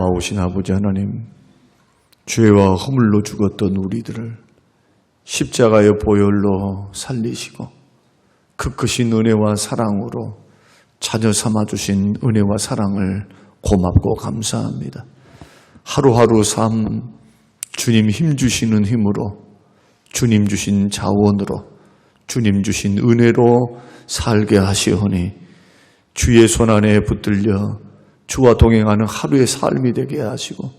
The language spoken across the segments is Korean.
고마우신 아버지 하나님, 죄와 허물로 죽었던 우리들을 십자가의 보혈로 살리시고 그 크신 은혜와 사랑으로 자녀 삼아주신 은혜와 사랑을 고맙고 감사합니다. 하루하루 삶 주님 힘주시는 힘으로, 주님 주신 자원으로, 주님 주신 은혜로 살게 하시오니 주의 손안에 붙들려 주와 동행하는 하루의 삶이 되게 하시고,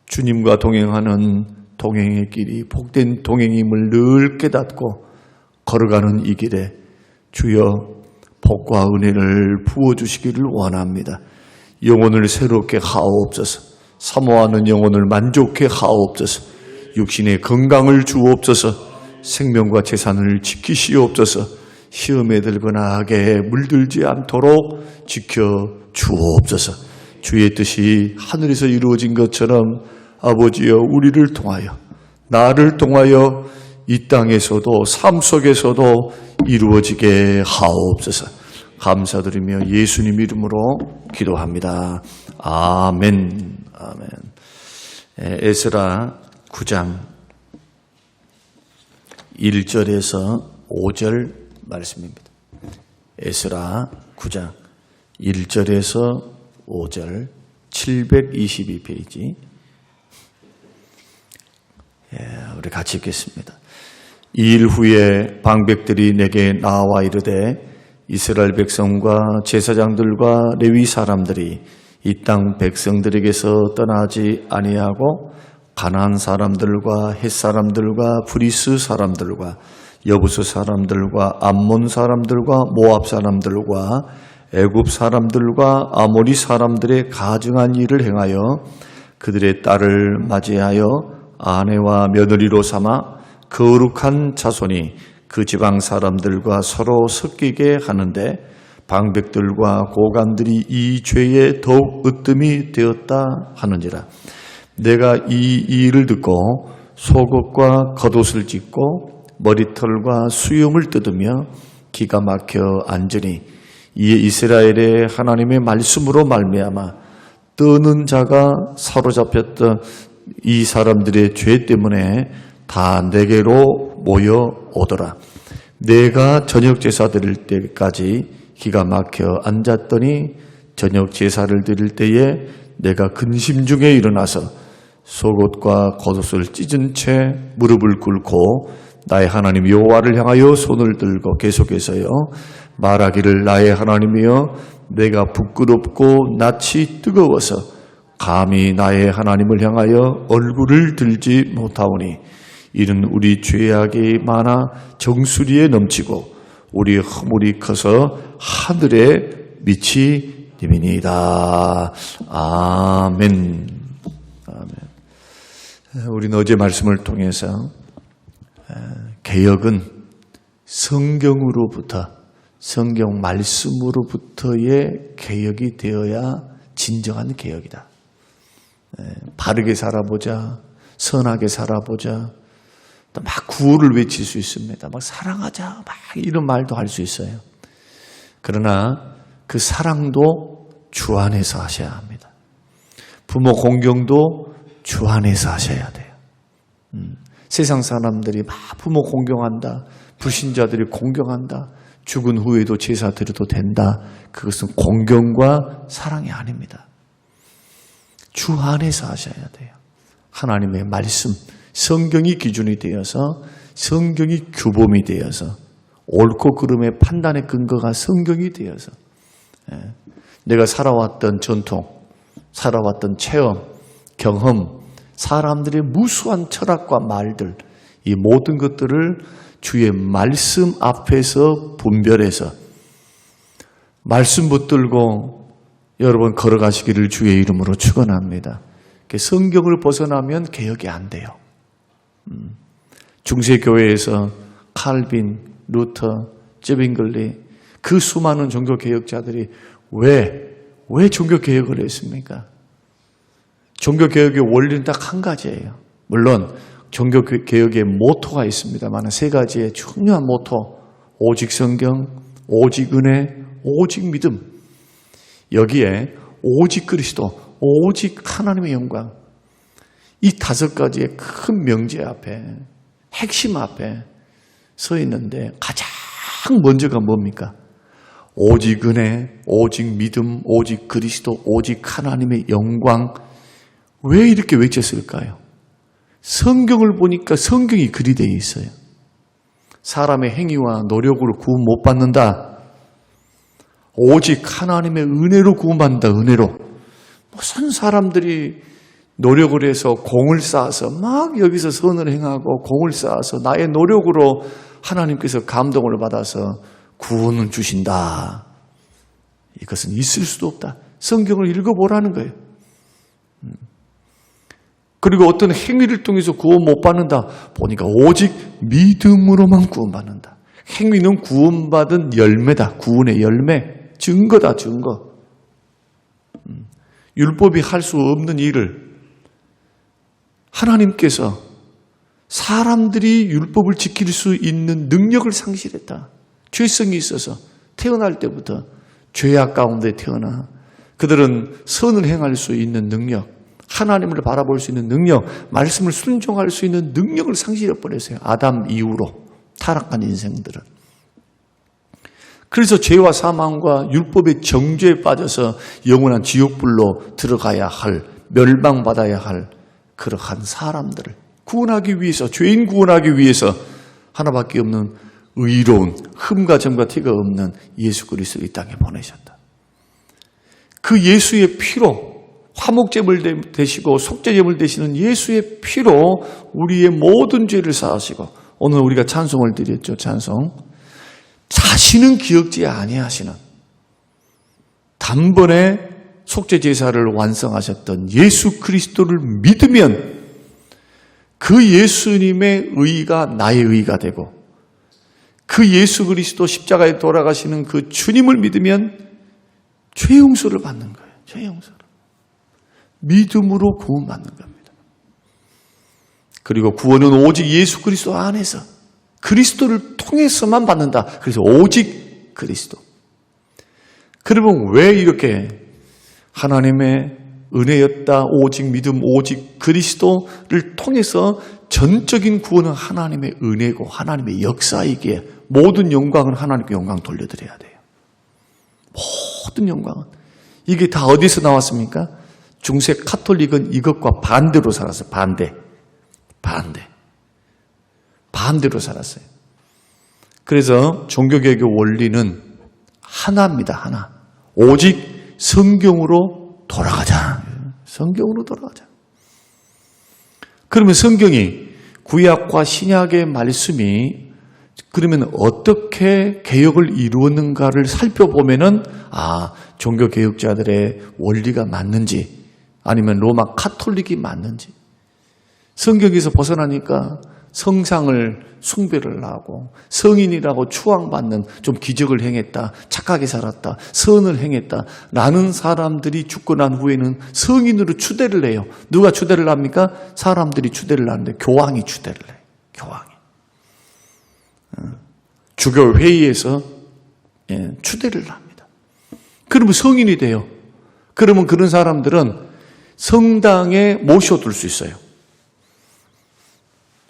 주님과 동행하는 동행의 길이 복된 동행임을 늘 깨닫고 걸어가는 이 길에 주여 복과 은혜를 부어주시기를 원합니다. 영혼을 새롭게 하옵소서. 사모하는 영혼을 만족해 하옵소서. 육신의 건강을 주옵소서. 생명과 재산을 지키시옵소서. 시험에 들거나 악에 물들지 않도록 지켜 주옵소서. 주의 뜻이 하늘에서 이루어진 것처럼 아버지여 우리를 통하여, 나를 통하여 이 땅에서도 삶 속에서도 이루어지게 하옵소서. 감사드리며 예수님 이름으로 기도합니다. 아멘. 아멘. 에스라 9장 1절에서 5절 말씀입니다. 에스라 9장 1절에서 5절 722페이지. 우리 같이 읽겠습니다. 이 일 후에 방백들이 내게 나와 이르되 이스라엘 백성과 제사장들과 레위 사람들이 이 땅 백성들에게서 떠나지 아니하고 가나안 사람들과 헷 사람들과 브리스 사람들과 여부스 사람들과 암몬 사람들과 모압 사람들과 애굽 사람들과 아모리 사람들의 가증한 일을 행하여 그들의 딸을 맞이하여 아내와 며느리로 삼아 거룩한 자손이 그 지방 사람들과 서로 섞이게 하는데 방백들과 고관들이 이 죄에 더욱 으뜸이 되었다 하는지라. 내가 이 일을 듣고 속옷과 겉옷을 찢고 머리털과 수염을 뜯으며 기가 막혀 앉으니 이에 이스라엘의 하나님의 말씀으로 말미암아 떠는 자가 사로잡혔던 이 사람들의 죄 때문에 다 내게로 모여오더라. 내가 저녁 제사 드릴 때까지 기가 막혀 앉았더니 저녁 제사를 드릴 때에 내가 근심 중에 일어나서 속옷과 겉옷을 찢은 채 무릎을 꿇고 나의 하나님 여호와를 향하여 손을 들고 계속해서요 말하기를, 나의 하나님이여, 내가 부끄럽고 낯이 뜨거워서 감히 나의 하나님을 향하여 얼굴을 들지 못하오니 이는 우리 죄악이 많아 정수리에 넘치고 우리 허물이 커서 하늘에 미치 님이니이다. 아멘. 아멘. 우리는 어제 말씀을 통해서 개혁은 성경으로부터, 성경 말씀으로부터의 개혁이 되어야 진정한 개혁이다. 바르게 살아보자, 선하게 살아보자, 또 막 구호를 외칠 수 있습니다. 막 사랑하자, 막 이런 말도 할 수 있어요. 그러나 그 사랑도 주 안에서 하셔야 합니다. 부모 공경도 주 안에서 하셔야 돼요. 세상 사람들이 막 부모 공경한다, 불신자들이 공경한다, 죽은 후에도 제사 드려도 된다. 그것은 공경과 사랑이 아닙니다. 주 안에서 하셔야 돼요. 하나님의 말씀, 성경이 기준이 되어서, 성경이 규범이 되어서, 옳고 그름의 판단의 근거가 성경이 되어서, 내가 살아왔던 전통, 살아왔던 체험, 경험, 사람들의 무수한 철학과 말들, 이 모든 것들을 주의 말씀 앞에서 분별해서 말씀 붙들고 여러분 걸어가시기를 주의 이름으로 축원합니다. 성경을 벗어나면 개혁이 안 돼요. 중세교회에서 칼빈, 루터, 제빙글리, 그 수많은 종교개혁자들이 왜 종교개혁을 했습니까? 종교개혁의 원리는 딱 한 가지예요. 물론 종교개혁의 모토가 있습니다만 세 가지의 중요한 모토, 오직 성경, 오직 은혜, 오직 믿음. 여기에 오직 그리스도, 오직 하나님의 영광. 이 5가지의 큰 명제 앞에, 핵심 앞에 서 있는데 가장 먼저가 뭡니까? 오직 은혜, 오직 믿음, 오직 그리스도, 오직 하나님의 영광. 왜 이렇게 외쳤을까요? 성경을 보니까 성경이 그리 되어 있어요. 사람의 행위와 노력으로 구원 못 받는다. 오직 하나님의 은혜로 구원받는다. 은혜로. 무슨 사람들이 노력을 해서 공을 쌓아서 막 여기서 선을 행하고 공을 쌓아서 나의 노력으로 하나님께서 감동을 받아서 구원을 주신다. 이것은 있을 수도 없다. 성경을 읽어보라는 거예요. 그리고 어떤 행위를 통해서 구원 못 받는다. 보니까 오직 믿음으로만 구원받는다. 행위는 구원받은 열매다. 구원의 열매. 증거다. 증거. 율법이 할 수 없는 일을 하나님께서 사람들이 율법을 지킬 수 있는 능력을 상실했다. 죄성이 있어서 태어날 때부터 죄악 가운데 태어나 그들은 선을 행할 수 있는 능력, 하나님을 바라볼 수 있는 능력, 말씀을 순종할 수 있는 능력을 상실해버렸어요. 아담 이후로 타락한 인생들은. 그래서 죄와 사망과 율법의 정죄에 빠져서 영원한 지옥불로 들어가야 할, 멸망받아야 할 그러한 사람들을 구원하기 위해서, 죄인 구원하기 위해서 하나밖에 없는 의로운 흠과 점과 티가 없는 예수 그리스도를 이 땅에 보내셨다. 그 예수의 피로 화목제물 되시고 속죄제물 되시는 예수의 피로 우리의 모든 죄를 사하시고, 오늘 우리가 찬송을 드렸죠. 찬송. 자신은 기억지 아니하시는 단번에 속죄제사를 완성하셨던 예수 그리스도를 믿으면 그 예수님의 의가 나의 의가 되고, 그 예수 그리스도 십자가에 돌아가시는 그 주님을 믿으면 죄 용서를 받는 거예요. 죄 용서를. 믿음으로 구원받는 겁니다. 그리고 구원은 오직 예수 그리스도 안에서 그리스도를 통해서만 받는다. 그래서 오직 그리스도. 그러면 왜 이렇게 하나님의 은혜였다, 오직 믿음, 오직 그리스도를 통해서 전적인 구원은 하나님의 은혜고 하나님의 역사이기에 모든 영광은 하나님께 영광 돌려드려야 돼요. 모든 영광은. 이게 다 어디서 나왔습니까? 중세 카톨릭은 이것과 반대로 살았어요. 반대로 살았어요. 그래서 종교개혁의 원리는 하나입니다. 하나. 오직 성경으로 돌아가자. 성경으로 돌아가자. 그러면 성경이, 구약과 신약의 말씀이 그러면 어떻게 개혁을 이루었는가를 살펴보면은, 종교개혁자들의 원리가 맞는지 아니면 로마 카톨릭이 맞는지. 성경에서 벗어나니까 성상을 숭배를 하고 성인이라고 추앙받는, 좀 기적을 행했다, 착하게 살았다, 선을 행했다 라는 사람들이 죽고 난 후에는 성인으로 추대를 해요. 누가 추대를 합니까? 사람들이 추대를 하는데 교황이 추대를 해요. 교황이. 주교 회의에서 추대를 합니다. 그러면 성인이 돼요. 그러면 그런 사람들은 성당에 모셔둘 수 있어요.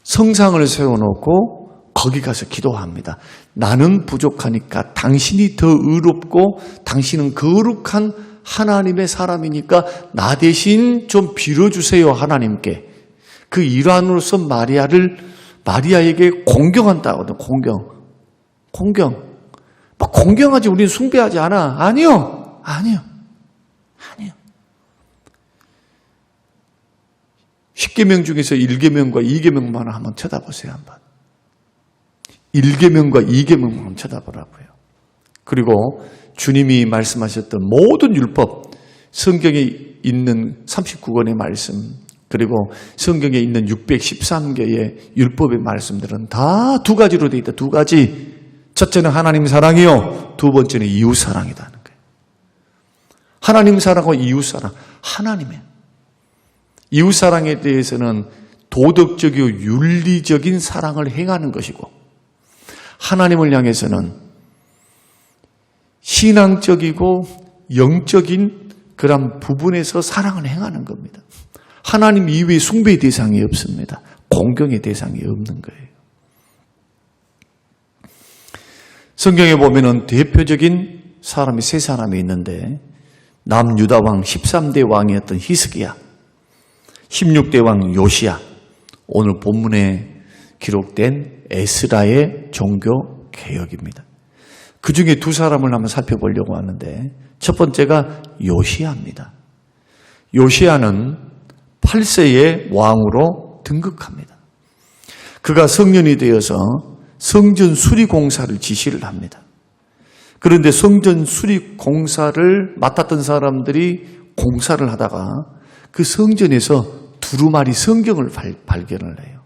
성상을 세워놓고 거기 가서 기도합니다. 나는 부족하니까 당신이 더 의롭고 당신은 거룩한 하나님의 사람이니까 나 대신 좀 빌어주세요, 하나님께. 그 일환으로서 마리아에게 공경한다고 하거든요. 공경. 막 공경하지, 우리는 숭배하지 않아. 아니요. 10계명 중에서 1계명과 2계명만 한번 쳐다보세요. 한번. 1계명과 2계명만 한번 쳐다보라고요. 그리고 주님이 말씀하셨던 모든 율법, 성경에 있는 39권의 말씀, 그리고 성경에 있는 613개의 율법의 말씀들은 다 2가지로 되어 있다. 2가지. 첫째는 하나님 사랑이요, 두 번째는 이웃 사랑이라는 거예요. 하나님 사랑과 이웃 사랑. 하나님의 이웃 사랑에 대해서는 도덕적이고 윤리적인 사랑을 행하는 것이고, 하나님을 향해서는 신앙적이고 영적인 그런 부분에서 사랑을 행하는 겁니다. 하나님 이외에 숭배의 대상이 없습니다. 공경의 대상이 없는 거예요. 성경에 보면은 대표적인 사람이 세 사람이 있는데 남유다 왕 13대 왕이었던 히스기야, 16대 왕 요시야, 오늘 본문에 기록된 에스라의 종교 개혁입니다. 그 중에 두 사람을 한번 살펴보려고 하는데 첫 번째가 요시야입니다. 요시야는 8세의 왕으로 등극합니다. 그가 성년이 되어서 성전 수리 공사를 지시를 합니다. 그런데 성전 수리 공사를 맡았던 사람들이 공사를 하다가 그 성전에서 두루마리 성경을 발견을 해요.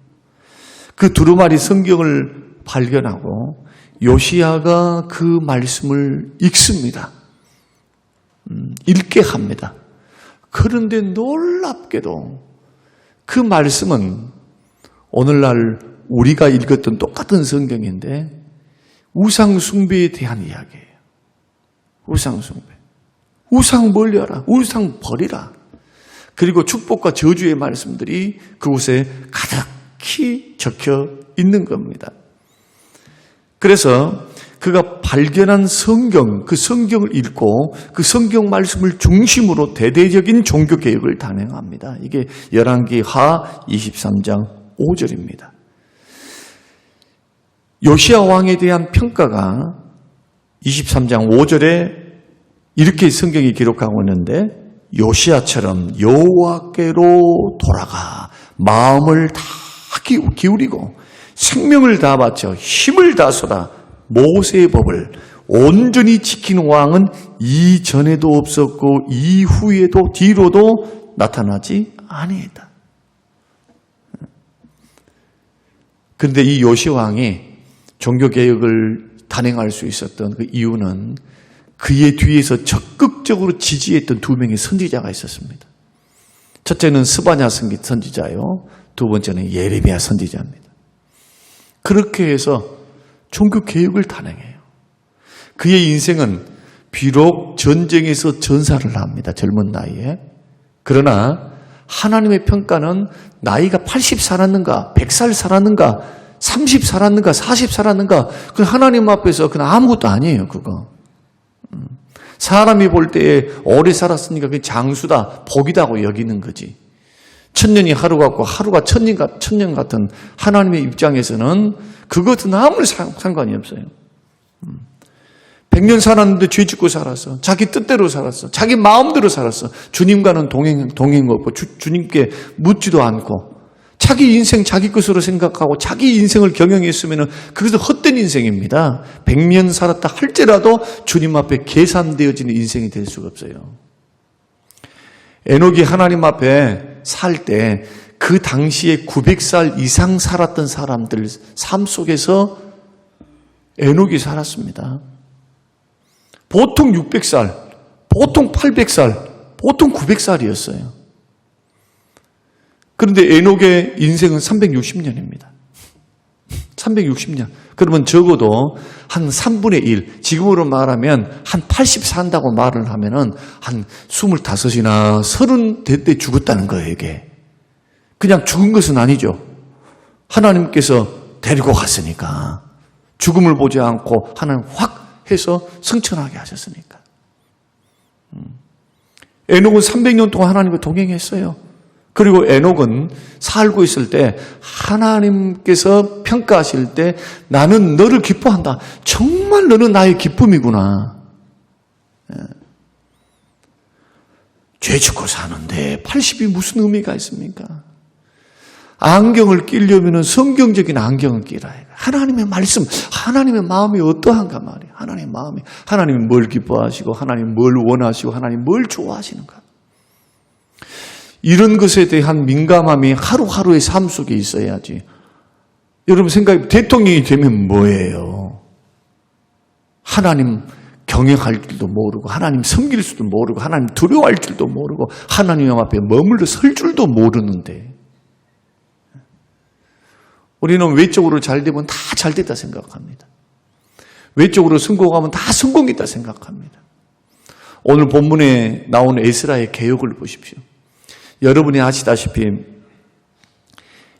그 두루마리 성경을 발견하고 요시야가 그 말씀을 읽습니다. 읽게 합니다. 그런데 놀랍게도 그 말씀은 오늘날 우리가 읽었던 똑같은 성경인데 우상 숭배에 대한 이야기예요. 우상 숭배. 우상 멀리하라. 우상 버리라. 그리고 축복과 저주의 말씀들이 그곳에 가득히 적혀 있는 겁니다. 그래서 그가 발견한 성경, 그 성경을 읽고 그 성경 말씀을 중심으로 대대적인 종교개혁을 단행합니다. 이게 열왕기하 23장 5절입니다. 요시야 왕에 대한 평가가 23장 5절에 이렇게 성경이 기록하고 있는데 요시야처럼 여호와께로 돌아가 마음을 다 기울이고 생명을 다 바쳐 힘을 다 쏟아 모세의 법을 온전히 지키는 왕은 이전에도 없었고 이후에도 뒤로도 나타나지 아니했다. 그런데 이 요시야 왕이 종교개혁을 단행할 수 있었던 그 이유는 그의 뒤에서 적극적으로 지지했던 두 명의 선지자가 있었습니다. 첫째는 스바냐 선지자요. 두 번째는 예레미야 선지자입니다. 그렇게 해서 종교개혁을 단행해요. 그의 인생은 비록 전쟁에서 전사를 합니다. 젊은 나이에. 그러나 하나님의 평가는 나이가 80 살았는가, 100살 살았는가, 30 살았는가, 40 살았는가, 그 하나님 앞에서 그건 아무것도 아니에요, 그거. 사람이 볼 때에 오래 살았으니까 그게 장수다, 복이다고 여기는 거지. 천년이 하루 같고 하루가 천년 같은 하나님의 입장에서는 그것은 아무 상관이 없어요. 100년 살았는데 죄 짓고 살았어. 자기 뜻대로 살았어. 자기 마음대로 살았어. 주님과는 동행 없고 주님께 묻지도 않고 자기 인생 자기 것으로 생각하고 자기 인생을 경영했으면 그것도 헛된 인생입니다. 100년 살았다 할지라도 주님 앞에 계산되어지는 인생이 될 수가 없어요. 에녹이 하나님 앞에 살 때 그 당시에 900살 이상 살았던 사람들 삶 속에서 에녹이 살았습니다. 보통 600살, 보통 800살, 보통 900살이었어요. 그런데 에녹의 인생은 360년입니다. 360년. 그러면 적어도 한 3분의 1, 지금으로 말하면 한 80 산다고 말을 하면은 한 25이나 30대 때 죽었다는 거예요, 이게. 그냥 죽은 것은 아니죠. 하나님께서 데리고 갔으니까. 죽음을 보지 않고 하나님 확 해서 승천하게 하셨으니까. 에녹은 300년 동안 하나님과 동행했어요. 그리고 에녹은 살고 있을 때 하나님께서 평가하실 때 나는 너를 기뻐한다. 정말 너는 나의 기쁨이구나. 죄 짓고 사는데 80이 무슨 의미가 있습니까? 안경을 끼려면 성경적인 안경을 끼라. 하나님의 말씀, 하나님의 마음이 어떠한가 말이에요. 하나님의 마음이, 하나님이 뭘 기뻐하시고 하나님 뭘 원하시고 하나님 뭘 좋아하시는가. 이런 것에 대한 민감함이 하루하루의 삶 속에 있어야지. 여러분 생각해, 대통령이 되면 뭐예요? 하나님 경영할 줄도 모르고 하나님 섬길 줄도 모르고 하나님 두려워할 줄도 모르고 하나님 앞에 머물러 설 줄도 모르는데 우리는 외적으로 잘 되면 다 잘 됐다 생각합니다. 외적으로 성공하면 다 성공했다 생각합니다. 오늘 본문에 나온 에스라의 개혁을 보십시오. 여러분이 아시다시피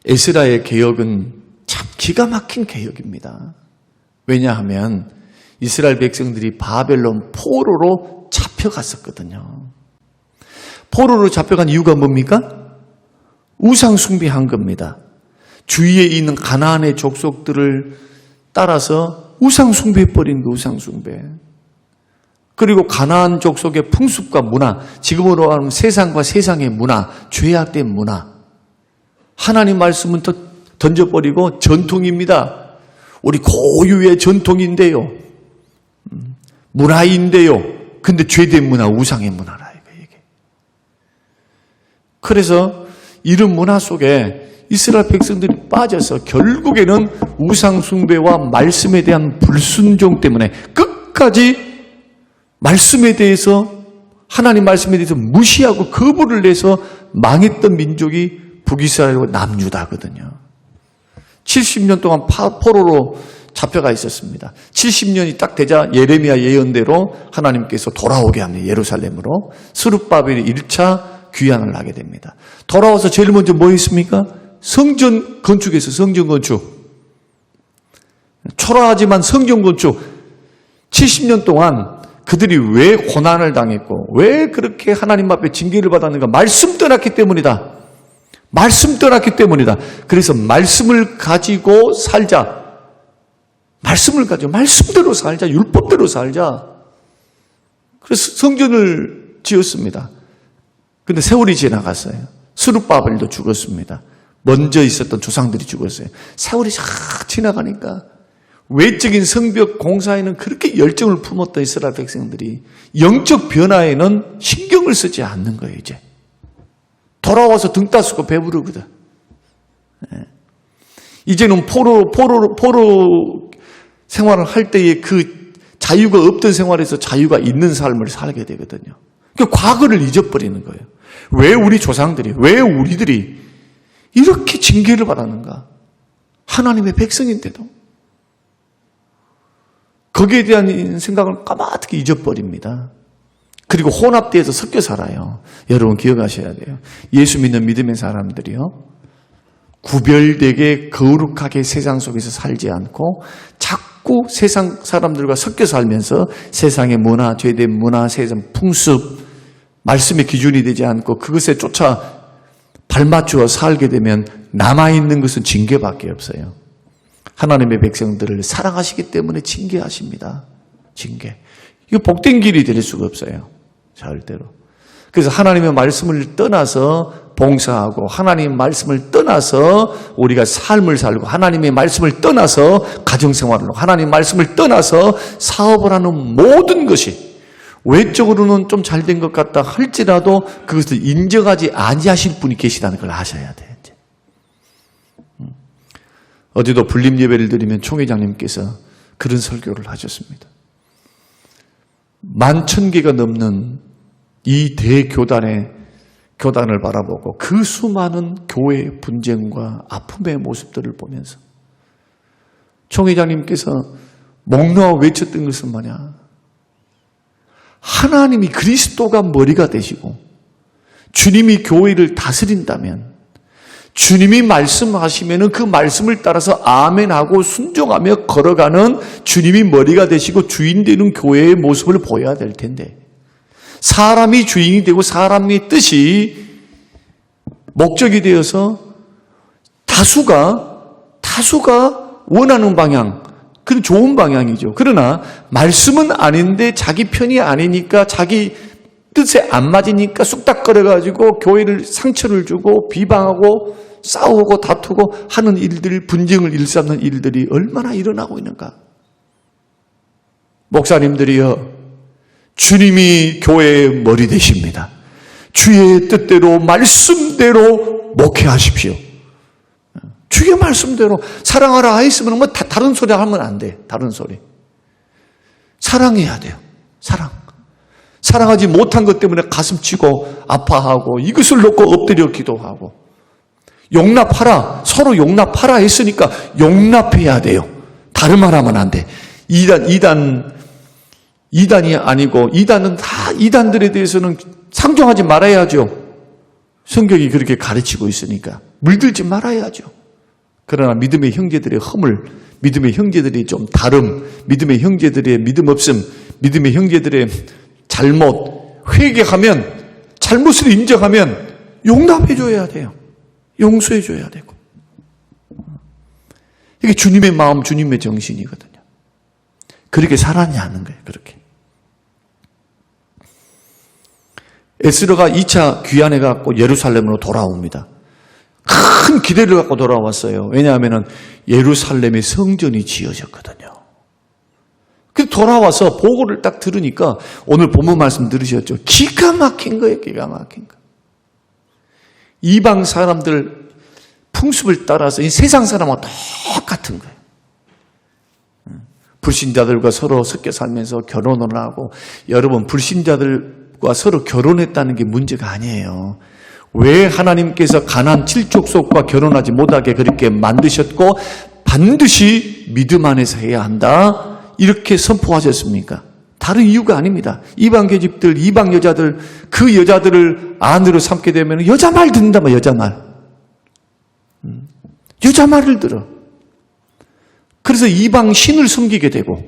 에스라의 개혁은 참 기가 막힌 개혁입니다. 왜냐하면 이스라엘 백성들이 바벨론 포로로 잡혀갔었거든요. 포로로 잡혀간 이유가 뭡니까? 우상 숭배한 겁니다. 주위에 있는 가나안의 족속들을 따라서 우상 숭배해버린 거, 우상 숭배. 그리고 가나안 족속의 풍습과 문화, 지금으로 하면 세상과 세상의 문화, 죄악된 문화. 하나님 말씀은 던져버리고 전통입니다. 우리 고유의 전통인데요. 문화인데요. 근데 죄된 문화, 우상의 문화라 이게. 그래서 이런 문화 속에 이스라엘 백성들이 빠져서 결국에는 우상 숭배와 말씀에 대한 불순종 때문에 끝까지 말씀에 대해서, 하나님 말씀에 대해서 무시하고 거부를 내서 망했던 민족이 북이스라엘과 남유다거든요. 70년 동안 포로로 잡혀가 있었습니다. 70년이 딱 되자 예레미야 예언대로 하나님께서 돌아오게 합니다. 예루살렘으로. 스룹바벨이 1차 귀환을 하게 됩니다. 돌아와서 제일 먼저 뭐 했습니까? 성전 건축에서 성전 건축. 초라하지만 성전 건축. 70년 동안 그들이 왜 고난을 당했고 왜 그렇게 하나님 앞에 징계를 받았는가? 말씀 떠났기 때문이다. 말씀 떠났기 때문이다. 그래서 말씀을 가지고 살자. 말씀을 가지고 말씀대로 살자. 율법대로 살자. 그래서 성전을 지었습니다. 근데 세월이 지나갔어요. 스룹바벨도 죽었습니다. 먼저 있었던 조상들이 죽었어요. 세월이 쫙 지나가니까 외적인 성벽 공사에는 그렇게 열정을 품었던 이스라엘 백성들이 영적 변화에는 신경을 쓰지 않는 거예요. 이제 돌아와서 등 따스고 배부르거든. 이제는 포로 생활을 할 때에 그 자유가 없던 생활에서 자유가 있는 삶을 살게 되거든요. 그러니까 과거를 잊어버리는 거예요. 왜 우리 조상들이, 왜 우리들이 이렇게 징계를 받았는가? 하나님의 백성인데도. 거기에 대한 생각을 까맣게 잊어버립니다. 그리고 혼합되어서 섞여 살아요. 여러분 기억하셔야 돼요. 예수 믿는 믿음의 사람들이요. 구별되게 거룩하게 세상 속에서 살지 않고 자꾸 세상 사람들과 섞여 살면서 세상의 문화, 죄된 문화, 세상 풍습, 말씀의 기준이 되지 않고 그것에 쫓아 발맞추어 살게 되면 남아있는 것은 징계밖에 없어요. 하나님의 백성들을 사랑하시기 때문에 징계하십니다. 징계. 이거 복된 길이 될 수가 없어요. 절대로. 그래서 하나님의 말씀을 떠나서 봉사하고 하나님의 말씀을 떠나서 우리가 삶을 살고 하나님의 말씀을 떠나서 가정생활을 하고 하나님의 말씀을 떠나서 사업을 하는 모든 것이 외적으로는 좀 잘 된 것 같다 할지라도 그것을 인정하지 아니하실 분이 계시다는 걸 아셔야 돼요. 이제. 어제도 불림 예배를 드리면 총회장님께서 그런 설교를 하셨습니다. 11,000개가 넘는 이 대교단의 교단을 바라보고 그 수많은 교회의 분쟁과 아픔의 모습들을 보면서 총회장님께서 목 놓아 외쳤던 것은 뭐냐? 하나님이 그리스도가 머리가 되시고 주님이 교회를 다스린다면 주님이 말씀하시면 그 말씀을 따라서 아멘하고 순종하며 걸어가는 주님이 머리가 되시고 주인 되는 교회의 모습을 보여야 될 텐데 사람이 주인이 되고 사람의 뜻이 목적이 되어서 다수가 원하는 방향, 그건 좋은 방향이죠. 그러나 말씀은 아닌데 자기 편이 아니니까 자기 뜻에 안 맞으니까 쑥닥거려가지고 교회를 상처를 주고 비방하고 싸우고 다투고 하는 일들, 분쟁을 일삼는 일들이 얼마나 일어나고 있는가. 목사님들이요, 주님이 교회의 머리 되십니다. 주의 뜻대로 말씀대로 목회하십시오. 주의 말씀대로 사랑하라 했으면 뭐 다른 소리 하면 안 돼. 다른 소리. 사랑해야 돼요. 사랑하지 못한 것 때문에 가슴 치고 아파하고 이것을 놓고 엎드려 기도하고 용납하라. 서로 용납하라 했으니까 용납해야 돼요. 다른 말 하면 안 돼. 이단이 아니고 이단은 다 이단들에 대해서는 상종하지 말아야죠. 성경이 그렇게 가르치고 있으니까 물들지 말아야죠. 그러나 믿음의 형제들의 허물, 믿음의 형제들이 좀 다름, 믿음의 형제들의 믿음 없음, 믿음의 형제들의 잘못, 회개하면, 잘못을 인정하면 용납해줘야 돼요. 용서해줘야 되고. 이게 주님의 마음, 주님의 정신이거든요. 그렇게 살았냐는 거예요. 그렇게. 에스더가 2차 귀환해갖고 예루살렘으로 돌아옵니다. 큰 기대를 갖고 돌아왔어요. 왜냐하면 예루살렘에 성전이 지어졌거든요. 그래서 돌아와서 보고를 딱 들으니까 오늘 본문 말씀 들으셨죠? 기가 막힌 거예요. 기가 막힌 거. 이방 사람들 풍습을 따라서 이 세상 사람하고 똑같은 거예요. 불신자들과 서로 섞여 살면서 결혼을 하고, 여러분 불신자들과 서로 결혼했다는 게 문제가 아니에요. 왜 하나님께서 가나안 7족속과 결혼하지 못하게 그렇게 만드셨고 반드시 믿음 안에서 해야 한다 이렇게 선포하셨습니까? 다른 이유가 아닙니다. 이방 계집들, 이방 여자들, 그 여자들을 아내로 삼게 되면 여자 말 듣는다, 여자 말. 여자 말을 들어. 그래서 이방 신을 섬기게 되고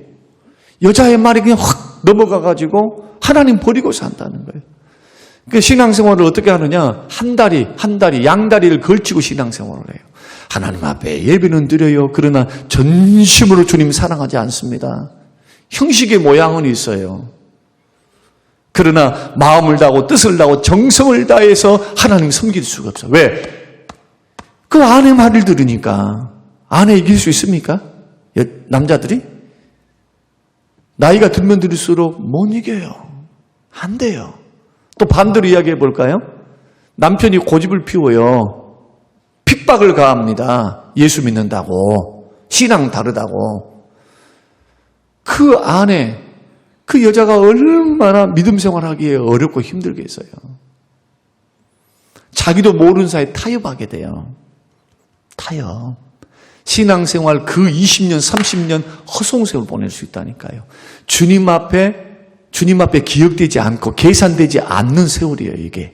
여자의 말이 그냥 확 넘어가가지고 하나님 버리고 산다는 거예요. 그 신앙생활을 어떻게 하느냐? 한 다리, 양다리를 걸치고 신앙생활을 해요. 하나님 앞에 예배는 드려요. 그러나 전심으로 주님 사랑하지 않습니다. 형식의 모양은 있어요. 그러나 마음을 다하고 뜻을 다하고 정성을 다해서 하나님 섬길 수가 없어. 왜? 그 아내 말을 들으니까. 아내 이길 수 있습니까? 남자들이? 나이가 들면 들을수록 못 이겨요. 안 돼요. 또 반대로 이야기해 볼까요? 남편이 고집을 피워요. 핍박을 가합니다. 예수 믿는다고. 신앙 다르다고. 그 안에 그 여자가 얼마나 믿음 생활하기에 어렵고 힘들겠어요. 자기도 모르는 사이에 타협하게 돼요. 타협. 신앙생활 그 20년, 30년 허송세월 보낼 수 있다니까요. 주님 앞에 기억되지 않고 계산되지 않는 세월이에요, 이게.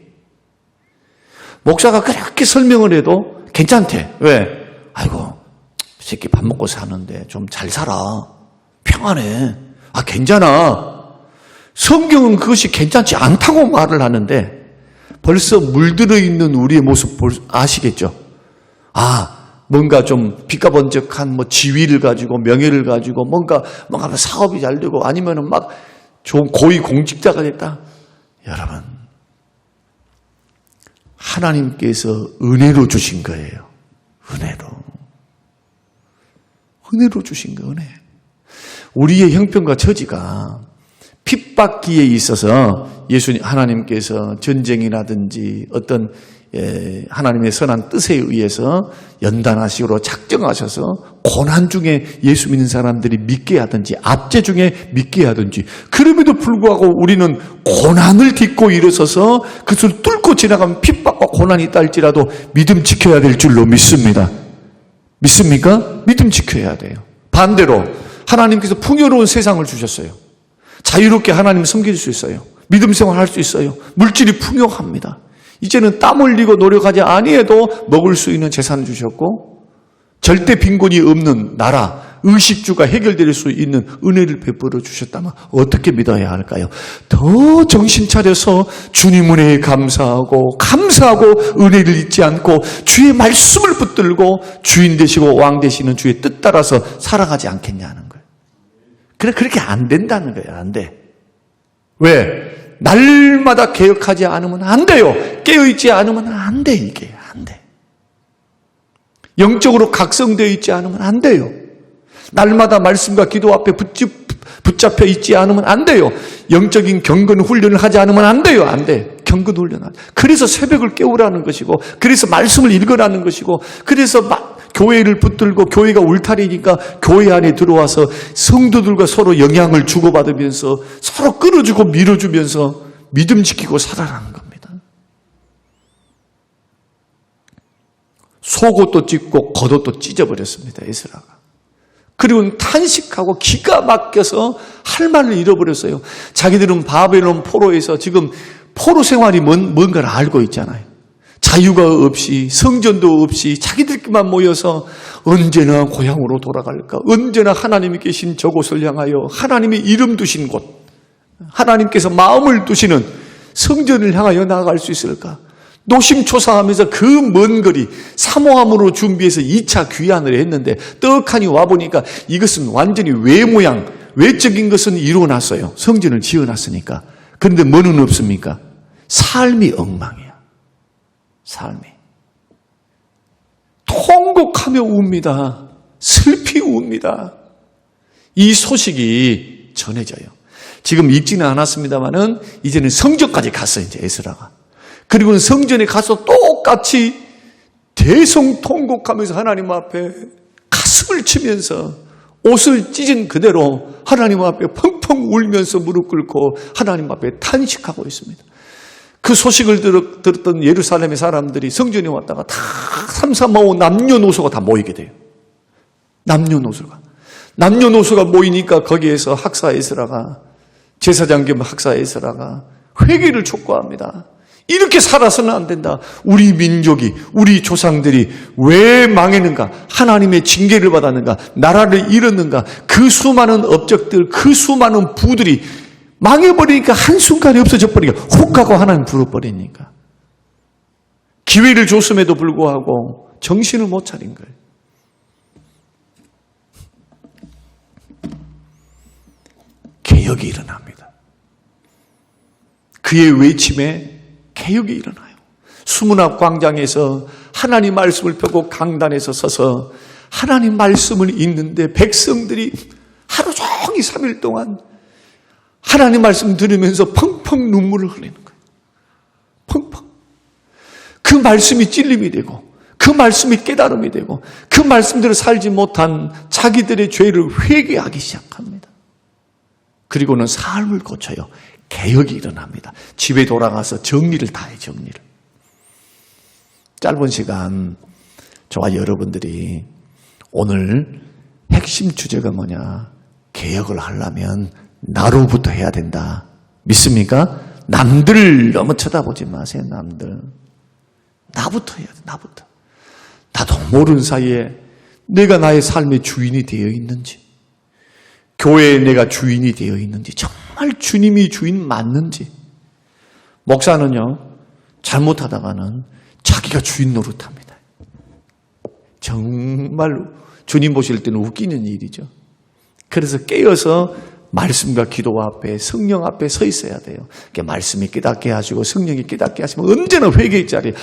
목사가 그렇게 설명을 해도 괜찮대. 왜? 아이고, 새끼 밥 먹고 사는데 좀 잘 살아. 평안해. 아, 괜찮아. 성경은 그것이 괜찮지 않다고 말을 하는데 벌써 물들어 있는 우리의 모습 아시겠죠? 아, 뭔가 좀 빚가번쩍한 지위를 가지고 명예를 가지고 뭔가 사업이 잘 되고 아니면은 막 좋은 고위 공직자가 됐다. 여러분, 하나님께서 은혜로 주신 거예요. 은혜로 주신 거, 은혜. 우리의 형편과 처지가 핍박기에 있어서 하나님께서 전쟁이라든지 어떤 하나님의 선한 뜻에 의해서 연단하시고 작정하셔서 고난 중에 예수 믿는 사람들이 믿게 하든지 압제 중에 믿게 하든지, 그럼에도 불구하고 우리는 고난을 딛고 일어서서 그것을 뚫고 지나가면 핍박과 고난이 있다 할지라도 믿음 지켜야 될 줄로 믿습니다. 믿습니까? 믿음 지켜야 돼요. 반대로 하나님께서 풍요로운 세상을 주셨어요. 자유롭게 하나님 섬길 수 있어요. 믿음 생활할 수 있어요. 물질이 풍요합니다. 이제는 땀 흘리고 노력하지 아니해도 먹을 수 있는 재산을 주셨고, 절대 빈곤이 없는 나라, 의식주가 해결될 수 있는 은혜를 베풀어 주셨다면 어떻게 믿어야 할까요? 더 정신 차려서 주님 은혜에 감사하고 은혜를 잊지 않고 주의 말씀을 붙들고 주인 되시고 왕 되시는 주의 뜻 따라서 살아가지 않겠냐는 거예요. 그렇게 안 된다는 거예요. 안 돼. 왜? 날마다 개혁하지 않으면 안 돼요. 깨어있지 않으면 안 돼. 이게 안 돼. 영적으로 각성되어 있지 않으면 안 돼요. 날마다 말씀과 기도 앞에 붙잡혀 있지 않으면 안 돼요. 영적인 경건 훈련을 하지 않으면 안 돼요. 안 돼. 경건 훈련. 그래서 새벽을 깨우라는 것이고, 그래서 말씀을 읽으라는 것이고, 그래서 교회를 붙들고 교회가 울타리니까 교회 안에 들어와서 성도들과 서로 영향을 주고받으면서 서로 끌어주고 밀어주면서 믿음 지키고 살아라는 겁니다. 속옷도 찢고 겉옷도 찢어버렸습니다. 에스라가. 그리고 탄식하고 기가 막혀서 할 말을 잃어버렸어요. 자기들은 바벨론 포로에서 지금 포로 생활이 뭔가를 알고 있잖아요. 자유가 없이 성전도 없이 자기들끼리만 모여서 언제나 고향으로 돌아갈까? 언제나 하나님이 계신 저곳을 향하여 하나님의 이름 두신 곳, 하나님께서 마음을 두시는 성전을 향하여 나아갈 수 있을까? 노심초사하면서 그 먼 거리 사모함으로 준비해서 2차 귀환을 했는데 떡하니 와보니까 이것은 완전히 외적인 것은 이루어놨어요. 성전을 지어놨으니까. 그런데 뭐는 없습니까? 삶이 엉망이야. 삶이. 통곡하며 웁니다. 슬피 웁니다. 이 소식이 전해져요. 지금 읽지는 않았습니다만은 이제는 성전까지 갔어요. 이제 에스라가. 그리고는 성전에 가서 똑같이 대성통곡하면서 하나님 앞에 가슴을 치면서 옷을 찢은 그대로 하나님 앞에 펑펑 울면서 무릎 꿇고 하나님 앞에 탄식하고 있습니다. 그 소식을 들었던 예루살렘의 사람들이 성전에 왔다가 다 삼삼오오 남녀노소가 다 모이게 돼요. 남녀노소가 모이니까 거기에서 학사 에스라가, 제사장 겸 학사 에스라가 회개를 촉구합니다. 이렇게 살아서는 안 된다. 우리 민족이, 우리 조상들이 왜 망했는가? 하나님의 징계를 받았는가? 나라를 잃었는가? 그 수많은 업적들, 그 수많은 부들이 망해버리니까 한순간에 없어져 버리니까 훅 하고 하나님 불어버리니까 기회를 줬음에도 불구하고 정신을 못 차린 거예요. 개혁이 일어납니다. 그의 외침에 개혁이 일어나요. 수문학 광장에서 하나님 말씀을 펴고 강단에서 서서 하나님 말씀을 읽는데 백성들이 하루 종일 3일 동안 하나님 말씀 들으면서 펑펑 눈물을 흘리는 거예요. 펑펑. 그 말씀이 찔림이 되고 그 말씀이 깨달음이 되고 그 말씀대로 살지 못한 자기들의 죄를 회개하기 시작합니다. 그리고는 삶을 고쳐요. 개혁이 일어납니다. 집에 돌아가서 정리를 다 해요. 정리를. 짧은 시간 저와 여러분들이 오늘 핵심 주제가 뭐냐? 개혁을 하려면 나로부터 해야 된다. 믿습니까? 남들 너무 쳐다보지 마세요. 남들. 나부터 해야 돼. 나부터. 나도 모르는 사이에 내가 나의 삶의 주인이 되어 있는지, 교회에 내가 주인이 되어 있는지, 정말 주님이 주인 맞는지. 목사는요, 잘못하다가는 자기가 주인 노릇합니다. 정말 주님 보실 때는 웃기는 일이죠. 그래서 깨어서 말씀과 기도 앞에, 성령 앞에 서 있어야 돼요. 말씀이 깨닫게 하시고 성령이 깨닫게 하시면 언제나 회개의 자리에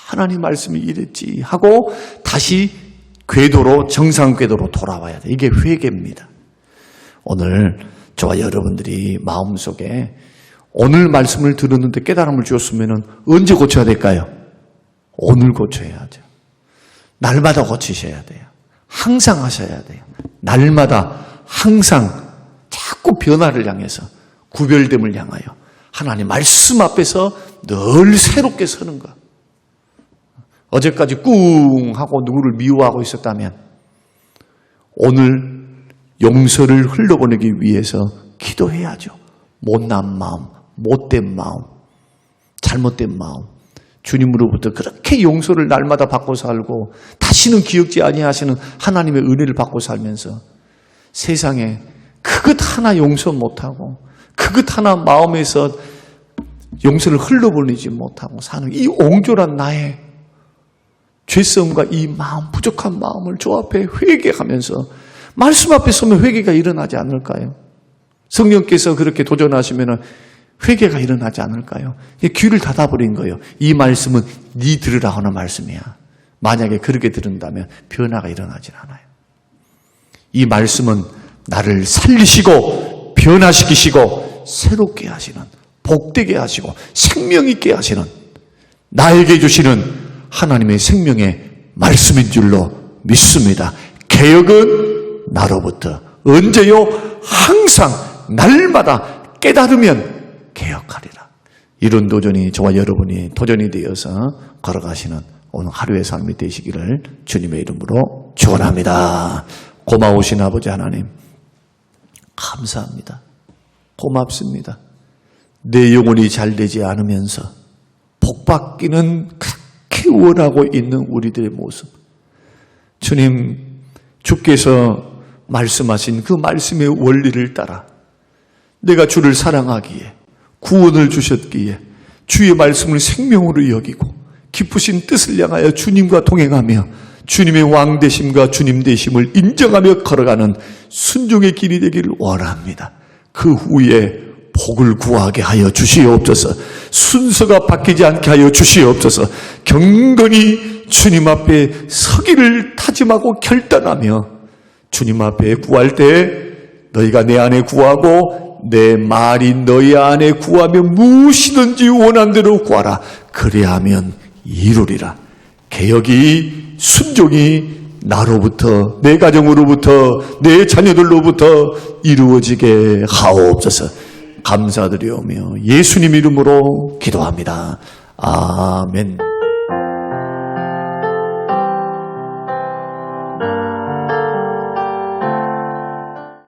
하나님 말씀이 이랬지 하고 다시 궤도로, 정상 궤도로 돌아와야 돼. 이게 회개입니다. 오늘 저와 여러분들이 마음속에 오늘 말씀을 들었는데 깨달음을 주었으면 언제 고쳐야 될까요? 오늘 고쳐야죠. 날마다 고치셔야 돼요. 항상 하셔야 돼요. 날마다 항상 자꾸 변화를 향해서, 구별됨을 향하여 하나님 말씀 앞에서 늘 새롭게 서는 것. 어제까지 꿍 하고 누구를 미워하고 있었다면 오늘 용서를 흘러보내기 위해서 기도해야죠. 못난 마음, 못된 마음, 잘못된 마음, 주님으로부터 그렇게 용서를 날마다 받고 살고 다시는 기억지 아니하시는 하나님의 은혜를 받고 살면서 세상에 그것 하나 용서 못하고 그것 하나 마음에서 용서를 흘러보내지 못하고 사는 이 옹졸한 나의 죄성과 이 마음, 부족한 마음을 주 앞에 회개하면서 말씀 앞에 서면 회개가 일어나지 않을까요? 성령께서 그렇게 도전하시면 회개가 일어나지 않을까요? 귀를 닫아버린 거예요. 이 말씀은 네 들으라 하는 말씀이야. 만약에 그렇게 들은다면 변화가 일어나질 않아요. 이 말씀은 나를 살리시고 변화시키시고 새롭게 하시는, 복되게 하시고 생명 있게 하시는, 나에게 주시는 하나님의 생명의 말씀인 줄로 믿습니다. 개혁은 나로부터. 언제요? 항상 날마다 깨달으면 개혁하리라. 이런 도전이 저와 여러분이 도전이 되어서 걸어가시는 오늘 하루의 삶이 되시기를 주님의 이름으로 축원합니다. 고마우신 아버지 하나님, 감사합니다. 고맙습니다. 내 영혼이 잘 되지 않으면서 복받기는 그렇게 원하고 있는 우리들의 모습. 주님, 주께서 말씀하신 그 말씀의 원리를 따라 내가 주를 사랑하기에, 구원을 주셨기에 주의 말씀을 생명으로 여기고 기쁘신 뜻을 향하여 주님과 동행하며 주님의 왕 되심과 주님 되심을 인정하며 걸어가는 순종의 길이 되기를 원합니다. 그 후에 복을 구하게 하여 주시옵소서. 순서가 바뀌지 않게 하여 주시옵소서. 경건히 주님 앞에 서기를 다짐하고 결단하며 주님 앞에 구할 때 너희가 내 안에 구하고 내 말이 너희 안에 구하며 무엇이든지 원한 대로 구하라. 그래야 하면 이루리라. 개혁이, 순종이 나로부터, 내 가정으로부터, 내 자녀들로부터 이루어지게 하옵소서. 감사드리오며 예수님 이름으로 기도합니다. 아멘.